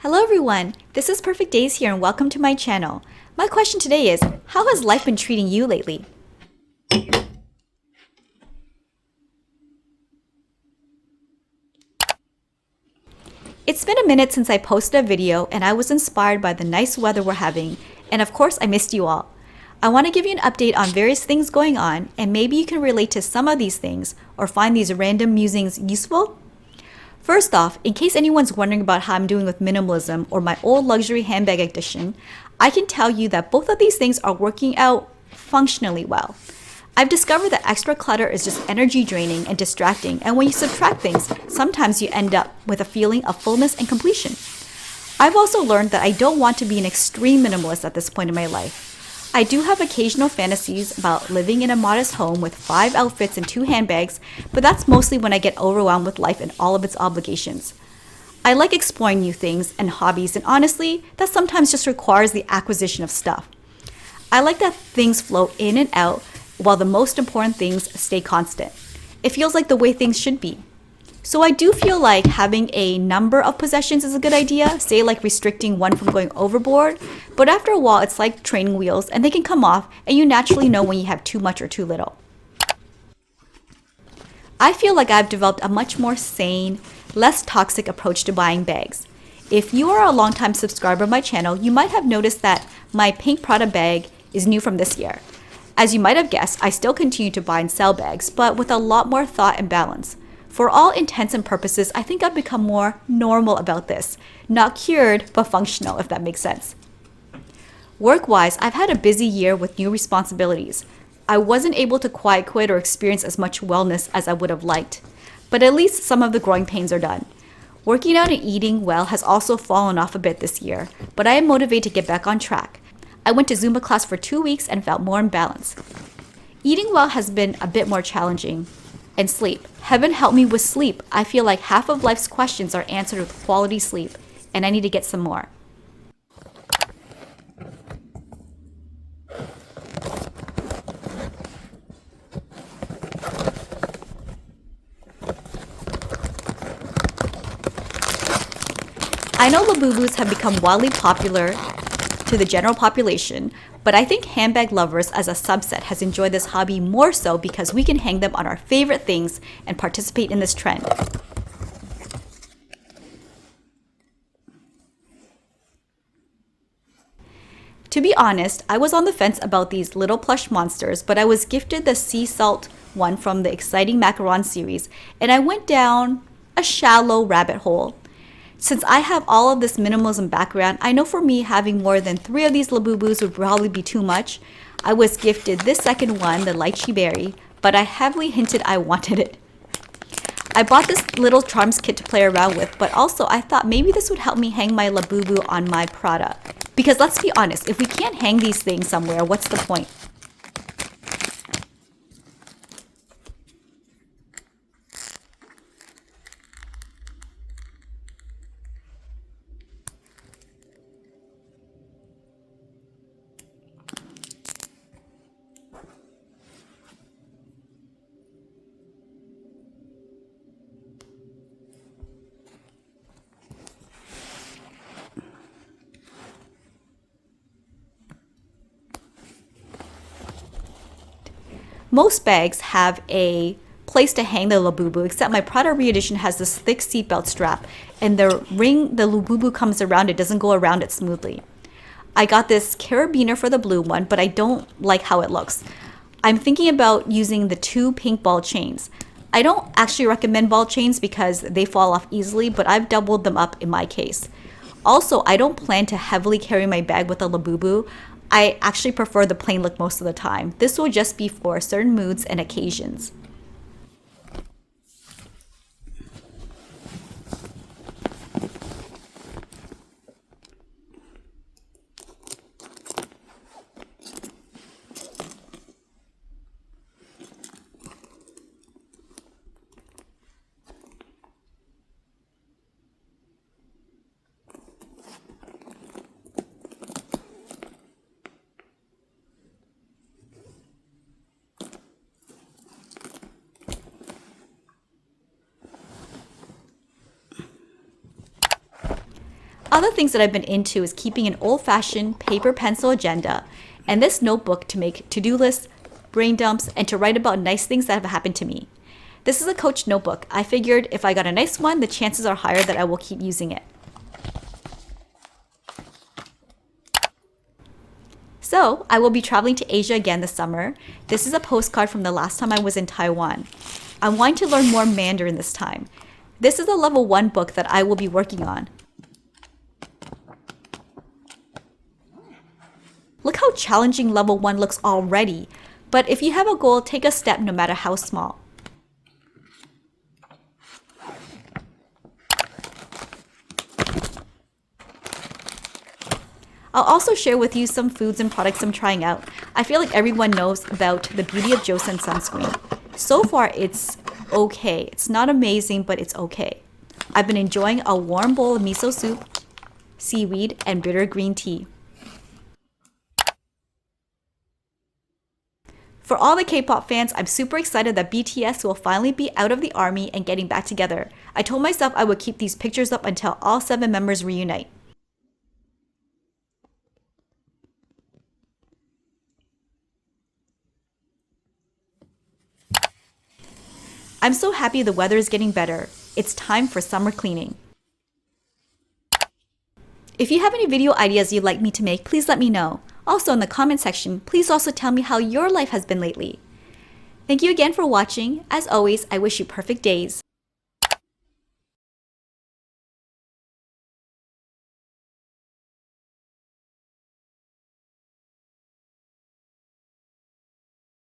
Hello everyone, this is Perfect Days here and welcome to my channel. My question today is, how has life been treating you lately? It's been a minute since I posted a video and I was inspired by the nice weather we're having, and of course I missed you all. I want to give you an update on various things going on, and maybe you can relate to some of these things or find these random musings useful. First off, in case anyone's wondering about how I'm doing with minimalism or my old luxury handbag addiction, I can tell you that both of these things are working out functionally well. I've discovered that extra clutter is just energy draining and distracting, and when you subtract things, sometimes you end up with a feeling of fullness and completion. I've also learned that I don't want to be an extreme minimalist at this point in my life. I do have occasional fantasies about living in a modest home with 5 outfits and 2 handbags, but that's mostly when I get overwhelmed with life and all of its obligations. I like exploring new things and hobbies, and honestly, that sometimes just requires the acquisition of stuff. I like that things flow in and out while the most important things stay constant. It feels like the way things should be. So I do feel like having a number of possessions is a good idea, say like restricting one from going overboard, but after a while it's like training wheels and they can come off and you naturally know when you have too much or too little. I feel like I've developed a much more sane, less toxic approach to buying bags. If you are a longtime subscriber of my channel, you might have noticed that my pink Prada bag is new from this year. As you might have guessed, I still continue to buy and sell bags, but with a lot more thought and balance. For all intents and purposes, I think I've become more normal about this. Not cured, but functional, if that makes sense. Work-wise, I've had a busy year with new responsibilities. I wasn't able to quiet quit or experience as much wellness as I would have liked, but at least some of the growing pains are done. Working out and eating well has also fallen off a bit this year, but I am motivated to get back on track. I went to Zumba class for 2 weeks and felt more in balance. Eating well has been a bit more challenging. And sleep. Heaven help me with sleep. I feel like half of life's questions are answered with quality sleep, and I need to get some more. I know Labubus have become wildly popular to the general population, but I think handbag lovers as a subset has enjoyed this hobby more so because we can hang them on our favorite things and participate in this trend. To be honest, I was on the fence about these little plush monsters, but I was gifted the sea salt one from the exciting macaron series, and I went down a shallow rabbit hole. Since I have all of this minimalism background, I know for me having more than 3 of these Labubus would probably be too much. I was gifted this second one, the Lychee berry, but I heavily hinted I wanted it. I bought this little charms kit to play around with, but also I thought maybe this would help me hang my Labubu on my Prada. Because let's be honest, if we can't hang these things somewhere, what's the point? Most bags have a place to hang the Labubu, except my Prada re-edition has this thick seatbelt strap, and the ring the Labubu comes around it doesn't go around it smoothly. I got this carabiner for the blue one, but I don't like how it looks. I'm thinking about using the 2 pink ball chains. I don't actually recommend ball chains because they fall off easily, but I've doubled them up in my case. Also, I don't plan to heavily carry my bag with a Labubu. I actually prefer the plain look most of the time. This will just be for certain moods and occasions. Other things that I've been into is keeping an old-fashioned paper pencil agenda and this notebook to make to-do lists, brain dumps, and to write about nice things that have happened to me. This is a Coach notebook. I figured if I got a nice one, the chances are higher that I will keep using it. So, I will be traveling to Asia again this summer. This is a postcard from the last time I was in Taiwan. I'm wanting to learn more Mandarin this time. This is a level 1 book that I will be working on. Look how challenging level 1 looks already. But if you have a goal, take a step no matter how small. I'll also share with you some foods and products I'm trying out. I feel like everyone knows about the Beauty of Joseon sunscreen. So far, it's okay. It's not amazing, but it's okay. I've been enjoying a warm bowl of miso soup, seaweed, and bitter green tea. For all the K-pop fans, I'm super excited that BTS will finally be out of the army and getting back together. I told myself I would keep these pictures up until all 7 members reunite. I'm so happy the weather is getting better. It's time for summer cleaning. If you have any video ideas you'd like me to make, please let me know. Also in the comment section, please also tell me how your life has been lately. Thank you again for watching. As always, I wish you perfect days.